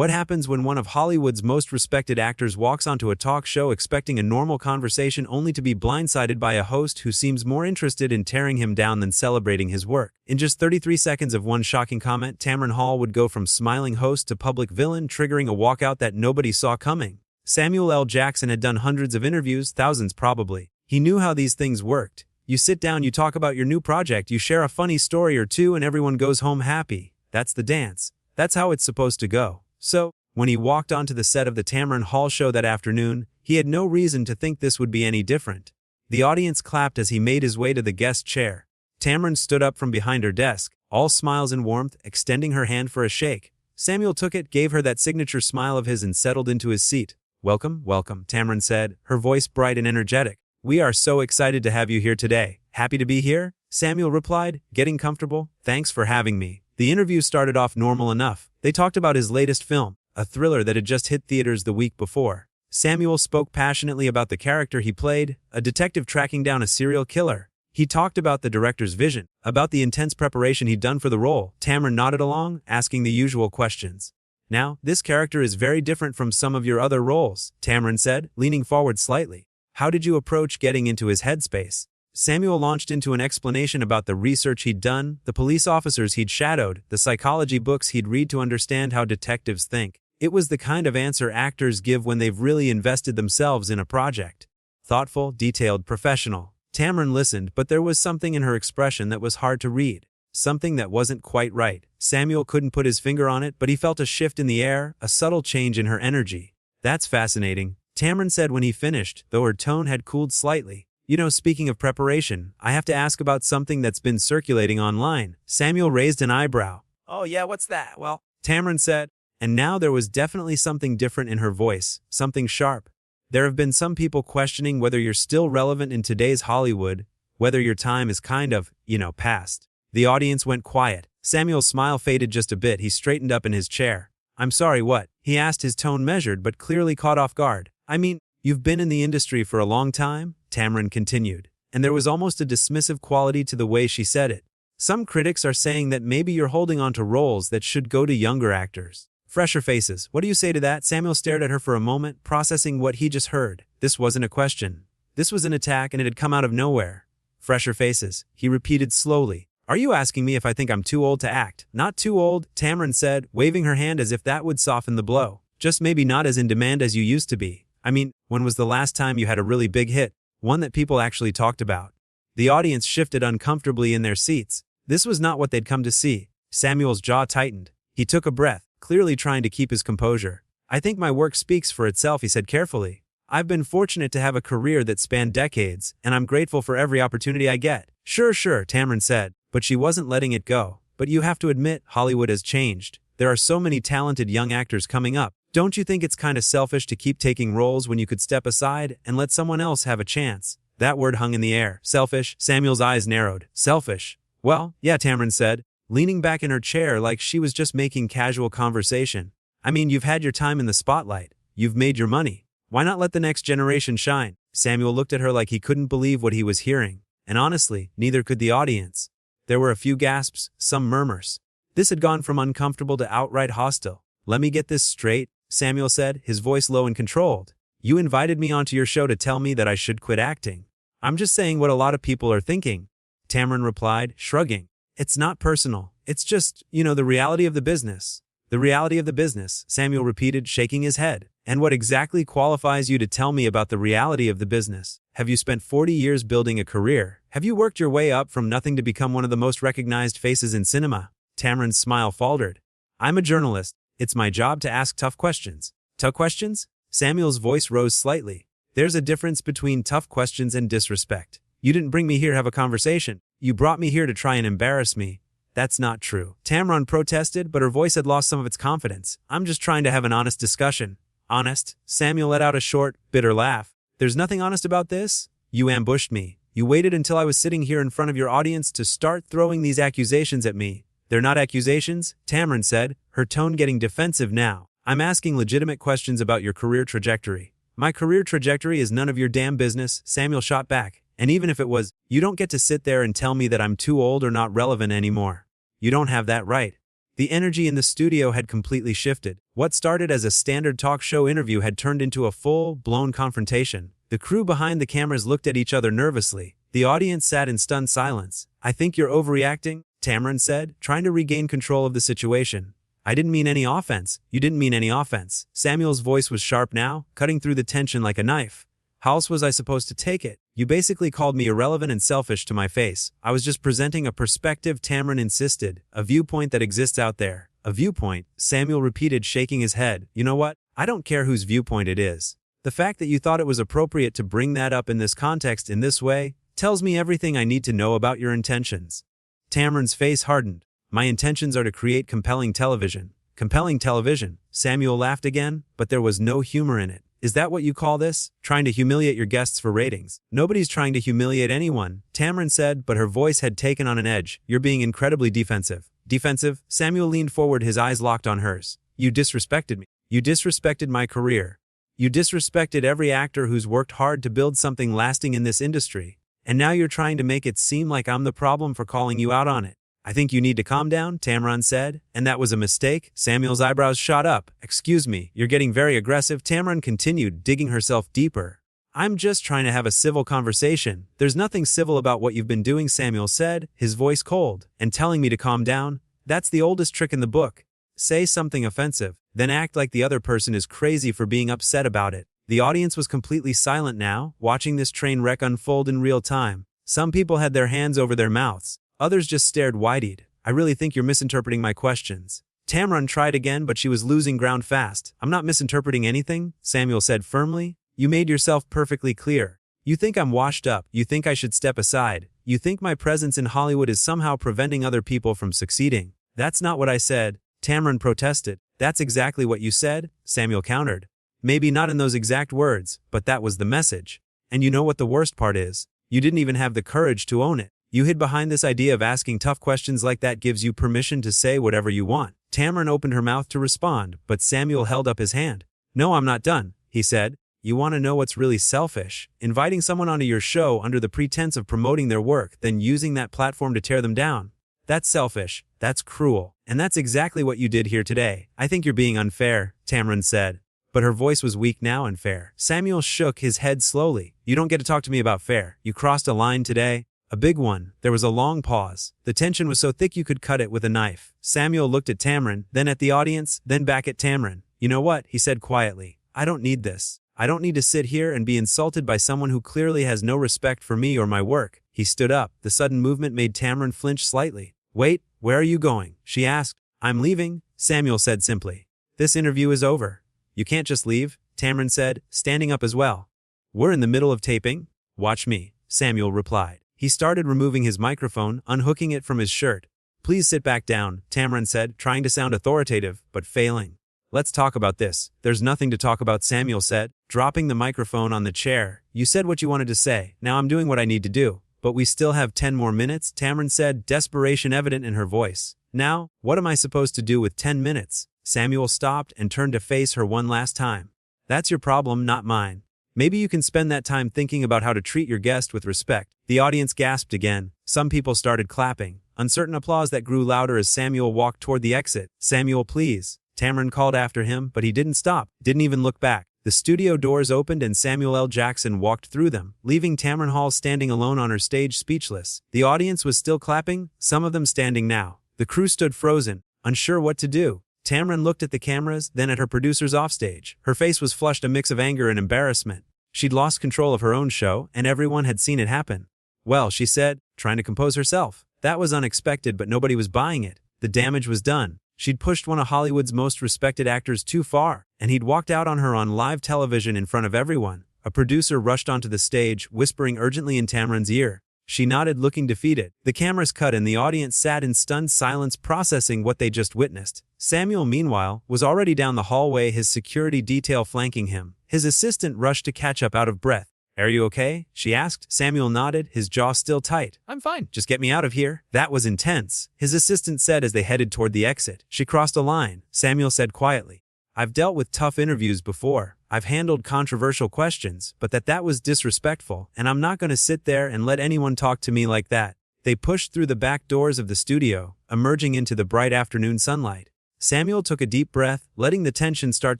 What happens when one of Hollywood's most respected actors walks onto a talk show expecting a normal conversation only to be blindsided by a host who seems more interested in tearing him down than celebrating his work? In just 33 seconds of one shocking comment, Tamron Hall would go from smiling host to public villain, triggering a walkout that nobody saw coming. Samuel L. Jackson had done hundreds of interviews, thousands probably. He knew how these things worked. You sit down, you talk about your new project, you share a funny story or two, and everyone goes home happy. That's the dance. That's how it's supposed to go. So, when he walked onto the set of the Tamron Hall Show that afternoon, he had no reason to think this would be any different. The audience clapped as he made his way to the guest chair. Tamron stood up from behind her desk, all smiles and warmth, extending her hand for a shake. Samuel took it, gave her that signature smile of his, and settled into his seat. "Welcome, welcome," Tamron said, her voice bright and energetic. "We are so excited to have you here today." "Happy to be here," Samuel replied, getting comfortable. "Thanks for having me." The interview started off normal enough. They talked about his latest film, a thriller that had just hit theaters the week before. Samuel spoke passionately about the character he played, a detective tracking down a serial killer. He talked about the director's vision, about the intense preparation he'd done for the role. Tamron nodded along, asking the usual questions. "Now, this character is very different from some of your other roles," Tamron said, leaning forward slightly. "How did you approach getting into his headspace?" Samuel launched into an explanation about the research he'd done, the police officers he'd shadowed, the psychology books he'd read to understand how detectives think. It was the kind of answer actors give when they've really invested themselves in a project. Thoughtful, detailed, professional. Tamron listened, but there was something in her expression that was hard to read. Something that wasn't quite right. Samuel couldn't put his finger on it, but he felt a shift in the air, a subtle change in her energy. "That's fascinating," Tamron said when he finished, though her tone had cooled slightly. "You know, speaking of preparation, I have to ask about something that's been circulating online." Samuel raised an eyebrow. "Oh yeah, what's that?" "Well," Tamron said, and now there was definitely something different in her voice, something sharp. "There have been some people questioning whether you're still relevant in today's Hollywood, whether your time is kind of, past." The audience went quiet. Samuel's smile faded just a bit. He straightened up in his chair. "I'm sorry, what?" he asked, his tone measured but clearly caught off guard. "I mean, you've been in the industry for a long time," Tamron continued, and there was almost a dismissive quality to the way she said it. "Some critics are saying that maybe you're holding on to roles that should go to younger actors. Fresher faces. What do you say to that?" Samuel stared at her for a moment, processing what he just heard. This wasn't a question. This was an attack, and it had come out of nowhere. "Fresher faces," he repeated slowly. "Are you asking me if I think I'm too old to act?" "Not too old," Tamron said, waving her hand as if that would soften the blow. "Just maybe not as in demand as you used to be. I mean, when was the last time you had a really big hit? One that people actually talked about?" The audience shifted uncomfortably in their seats. This was not what they'd come to see. Samuel's jaw tightened. He took a breath, clearly trying to keep his composure. "I think my work speaks for itself," he said carefully. "I've been fortunate to have a career that spanned decades, and I'm grateful for every opportunity I get." Sure, Tamron said, but she wasn't letting it go. "But you have to admit, Hollywood has changed. There are so many talented young actors coming up. Don't you think it's kinda selfish to keep taking roles when you could step aside and let someone else have a chance?" That word hung in the air. Selfish? Samuel's eyes narrowed. Selfish? "Well, yeah," Tamron said, leaning back in her chair like she was just making casual conversation. "I mean, you've had your time in the spotlight. You've made your money. Why not let the next generation shine?" Samuel looked at her like he couldn't believe what he was hearing. And honestly, neither could the audience. There were a few gasps, some murmurs. This had gone from uncomfortable to outright hostile. "Let me get this straight," Samuel said, his voice low and controlled. "You invited me onto your show to tell me that I should quit acting." "I'm just saying what a lot of people are thinking," Tamron replied, shrugging. "It's not personal. It's just, the reality of the business." "The reality of the business," Samuel repeated, shaking his head. "And what exactly qualifies you to tell me about the reality of the business? Have you spent 40 years building a career? Have you worked your way up from nothing to become one of the most recognized faces in cinema?" Tamron's smile faltered. "I'm a journalist. It's my job to ask tough questions." "Tough questions?" Samuel's voice rose slightly. "There's a difference between tough questions and disrespect. You didn't bring me here to have a conversation. You brought me here to try and embarrass me." "That's not true," Tamron protested, but her voice had lost some of its confidence. "I'm just trying to have an honest discussion." "Honest?" Samuel let out a short, bitter laugh. "There's nothing honest about this? You ambushed me. You waited until I was sitting here in front of your audience to start throwing these accusations at me." "They're not accusations," Tamron said, her tone getting defensive now. "I'm asking legitimate questions about your career trajectory." "My career trajectory is none of your damn business," Samuel shot back. "And even if it was, you don't get to sit there and tell me that I'm too old or not relevant anymore. You don't have that right." The energy in the studio had completely shifted. What started as a standard talk show interview had turned into a full-blown confrontation. The crew behind the cameras looked at each other nervously. The audience sat in stunned silence. "I think you're overreacting," Tamron said, trying to regain control of the situation. "I didn't mean any offense. You didn't mean any offense." Samuel's voice was sharp now, cutting through the tension like a knife. "How else was I supposed to take it? You basically called me irrelevant and selfish to my face. I was just presenting a perspective," Tamron insisted. "A viewpoint that exists out there." "A viewpoint," Samuel repeated, shaking his head. "You know what? I don't care whose viewpoint it is. The fact that you thought it was appropriate to bring that up in this context in this way tells me everything I need to know about your intentions." Tamron's face hardened. "My intentions are to create compelling television." "Compelling television?" Samuel laughed again, but there was no humor in it. "Is that what you call this? Trying to humiliate your guests for ratings?" "Nobody's trying to humiliate anyone," Tamron said, but her voice had taken on an edge. "You're being incredibly defensive." "Defensive?" Samuel leaned forward, his eyes locked on hers. "You disrespected me. You disrespected my career. You disrespected every actor who's worked hard to build something lasting in this industry. And now you're trying to make it seem like I'm the problem for calling you out on it." "I think you need to calm down," Tamron said. "And that was a mistake?" Samuel's eyebrows shot up. "Excuse me, you're getting very aggressive," Tamron continued, digging herself deeper. "I'm just trying to have a civil conversation." "There's nothing civil about what you've been doing," Samuel said, his voice cold. "And telling me to calm down? That's the oldest trick in the book. Say something offensive, then act like the other person is crazy for being upset about it." The audience was completely silent now, watching this train wreck unfold in real time. Some people had their hands over their mouths. Others just stared wide-eyed. "I really think you're misinterpreting my questions." Tamron tried again, but she was losing ground fast. "I'm not misinterpreting anything," Samuel said firmly. "You made yourself perfectly clear. You think I'm washed up. You think I should step aside. You think my presence in Hollywood is somehow preventing other people from succeeding." "That's not what I said," Tamron protested. "That's exactly what you said," Samuel countered. "Maybe not in those exact words, but that was the message. And you know what the worst part is? You didn't even have the courage to own it. You hid behind this idea of asking tough questions like that gives you permission to say whatever you want." Tamron opened her mouth to respond, but Samuel held up his hand. "No, I'm not done," he said. "You want to know what's really selfish? Inviting someone onto your show under the pretense of promoting their work, then using that platform to tear them down. That's selfish. That's cruel. And that's exactly what you did here today." "I think you're being unfair," Tamron said. But her voice was weak now and fair. Samuel shook his head slowly. "You don't get to talk to me about fair. You crossed a line today. A big one." There was a long pause. The tension was so thick you could cut it with a knife. Samuel looked at Tamron, then at the audience, then back at Tamron. "You know what?" he said quietly. "I don't need this. I don't need to sit here and be insulted by someone who clearly has no respect for me or my work." He stood up. The sudden movement made Tamron flinch slightly. "Wait, where are you going?" she asked. "I'm leaving," Samuel said simply. "This interview is over." "You can't just leave," Tamron said, standing up as well. "We're in the middle of taping." "Watch me," Samuel replied. He started removing his microphone, unhooking it from his shirt. "Please sit back down," Tamron said, trying to sound authoritative, but failing. "Let's talk about this." "There's nothing to talk about," Samuel said, dropping the microphone on the chair. "You said what you wanted to say. Now I'm doing what I need to do." "But we still have 10 more minutes," Tamron said, desperation evident in her voice. "Now, what am I supposed to do with 10 minutes? Samuel stopped and turned to face her one last time. "That's your problem, not mine. Maybe you can spend that time thinking about how to treat your guest with respect." The audience gasped again. Some people started clapping. Uncertain applause that grew louder as Samuel walked toward the exit. "Samuel, please," Tamron called after him, but he didn't stop, didn't even look back. The studio doors opened and Samuel L. Jackson walked through them, leaving Tamron Hall standing alone on her stage, speechless. The audience was still clapping, some of them standing now. The crew stood frozen, unsure what to do. Tamron looked at the cameras, then at her producers offstage. Her face was flushed a mix of anger and embarrassment. She'd lost control of her own show, and everyone had seen it happen. "Well," she said, trying to compose herself. "That was unexpected, but nobody was buying it. The damage was done. She'd pushed one of Hollywood's most respected actors too far, and he'd walked out on her on live television in front of everyone." A producer rushed onto the stage, whispering urgently in Tamron's ear. She nodded, looking defeated. The cameras cut and the audience sat in stunned silence, processing what they just witnessed. Samuel, meanwhile, was already down the hallway, his security detail flanking him. His assistant rushed to catch up, out of breath. "Are you okay?" she asked. Samuel nodded, his jaw still tight. "I'm fine. Just get me out of here." "That was intense," his assistant said as they headed toward the exit. "She crossed a line," Samuel said quietly. "I've dealt with tough interviews before. I've handled controversial questions, but that was disrespectful, and I'm not going to sit there and let anyone talk to me like that." They pushed through the back doors of the studio, emerging into the bright afternoon sunlight. Samuel took a deep breath, letting the tension start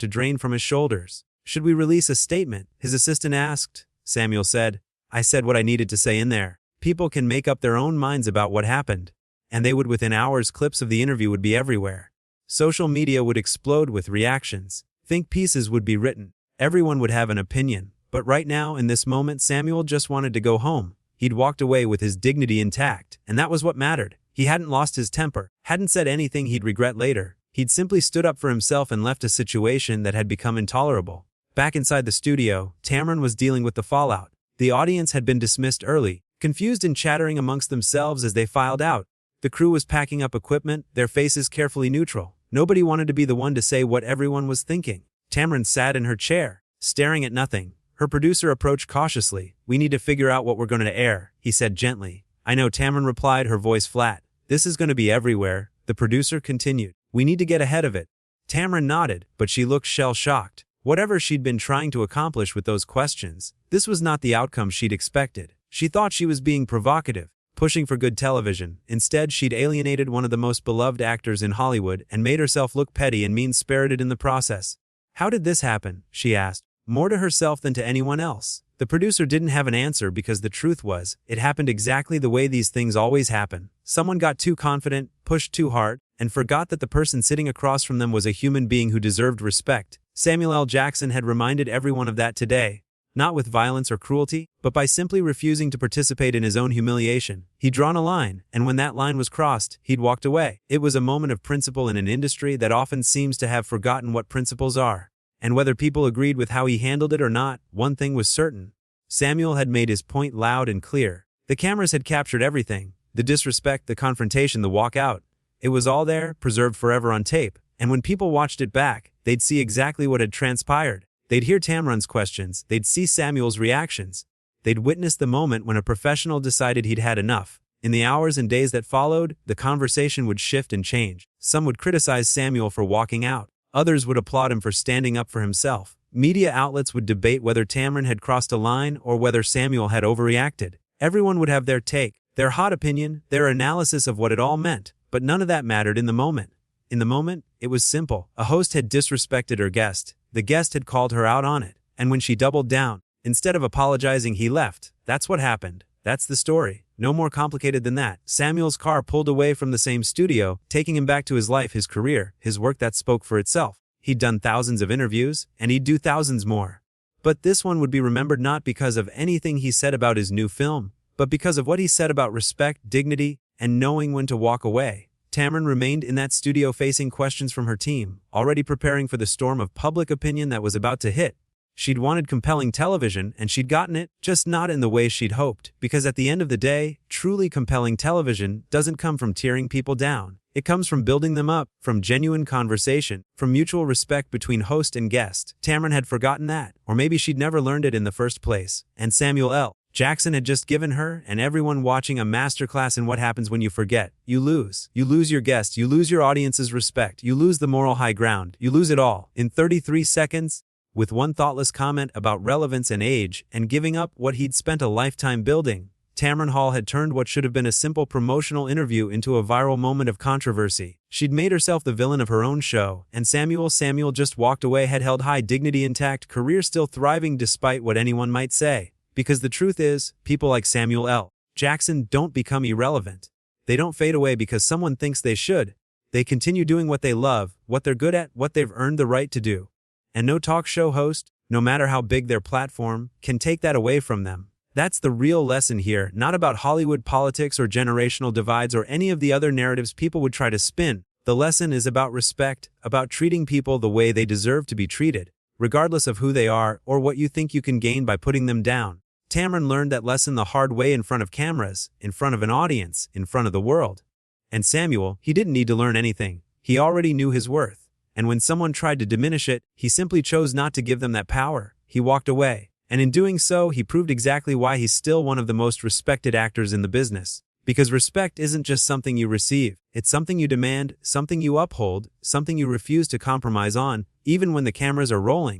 to drain from his shoulders. "Should we release a statement?" his assistant asked. Samuel said, "I said what I needed to say in there. People can make up their own minds about what happened." And they would. Within hours, clips of the interview would be everywhere. Social media would explode with reactions. Think pieces would be written. Everyone would have an opinion. But right now, in this moment, Samuel just wanted to go home. He'd walked away with his dignity intact, and that was what mattered. He hadn't lost his temper, hadn't said anything he'd regret later. He'd simply stood up for himself and left a situation that had become intolerable. Back inside the studio, Tamron was dealing with the fallout. The audience had been dismissed early, confused and chattering amongst themselves as they filed out. The crew was packing up equipment, their faces carefully neutral. Nobody wanted to be the one to say what everyone was thinking. Tamron sat in her chair, staring at nothing. Her producer approached cautiously. "We need to figure out what we're going to air," he said gently. "I know," Tamron replied, her voice flat. "This is going to be everywhere," the producer continued. "We need to get ahead of it." Tamron nodded, but she looked shell-shocked. Whatever she'd been trying to accomplish with those questions, this was not the outcome she'd expected. She thought she was being provocative, pushing for good television. Instead, she'd alienated one of the most beloved actors in Hollywood and made herself look petty and mean-spirited in the process. "How did this happen?" she asked, more to herself than to anyone else. The producer didn't have an answer because the truth was, it happened exactly the way these things always happen. Someone got too confident, pushed too hard, and forgot that the person sitting across from them was a human being who deserved respect. Samuel L. Jackson had reminded everyone of that today. Not with violence or cruelty, but by simply refusing to participate in his own humiliation. He'd drawn a line, and when that line was crossed, he'd walked away. It was a moment of principle in an industry that often seems to have forgotten what principles are. And whether people agreed with how he handled it or not, one thing was certain. Samuel had made his point loud and clear. The cameras had captured everything. The disrespect, the confrontation, the walkout. It was all there, preserved forever on tape. And when people watched it back, they'd see exactly what had transpired. They'd hear Tamron's questions, they'd see Samuel's reactions. They'd witness the moment when a professional decided he'd had enough. In the hours and days that followed, the conversation would shift and change. Some would criticize Samuel for walking out. Others would applaud him for standing up for himself. Media outlets would debate whether Tamron had crossed a line or whether Samuel had overreacted. Everyone would have their take, their hot opinion, their analysis of what it all meant, but none of that mattered in the moment. In the moment, it was simple. A host had disrespected her guest. The guest had called her out on it. And when she doubled down, instead of apologizing, he left. That's what happened. That's the story. No more complicated than that. Samuel's car pulled away from the same studio, taking him back to his life, his career, his work that spoke for itself. He'd done thousands of interviews, and he'd do thousands more. But this one would be remembered not because of anything he said about his new film, but because of what he said about respect, dignity, and knowing when to walk away. Tamron remained in that studio facing questions from her team, already preparing for the storm of public opinion that was about to hit. She'd wanted compelling television, and she'd gotten it, just not in the way she'd hoped, because at the end of the day, truly compelling television doesn't come from tearing people down. It comes from building them up, from genuine conversation, from mutual respect between host and guest. Tamron had forgotten that, or maybe she'd never learned it in the first place, and Samuel L. Jackson had just given her and everyone watching a masterclass in what happens when you forget. You lose. You lose your guest, you lose your audience's respect, you lose the moral high ground, you lose it all. In 33 seconds, with one thoughtless comment about relevance and age, and giving up what he'd spent a lifetime building, Tamron Hall had turned what should have been a simple promotional interview into a viral moment of controversy. She'd made herself the villain of her own show, and Samuel just walked away, head held high, dignity intact, career still thriving despite what anyone might say. Because the truth is, people like Samuel L. Jackson don't become irrelevant. They don't fade away because someone thinks they should. They continue doing what they love, what they're good at, what they've earned the right to do. And no talk show host, no matter how big their platform, can take that away from them. That's the real lesson here, not about Hollywood politics or generational divides or any of the other narratives people would try to spin. The lesson is about respect, about treating people the way they deserve to be treated, regardless of who they are or what you think you can gain by putting them down. Tamron learned that lesson the hard way in front of cameras, in front of an audience, in front of the world. And Samuel, he didn't need to learn anything. He already knew his worth. And when someone tried to diminish it, he simply chose not to give them that power. He walked away. And in doing so, he proved exactly why he's still one of the most respected actors in the business. Because respect isn't just something you receive. It's something you demand, something you uphold, something you refuse to compromise on, even when the cameras are rolling.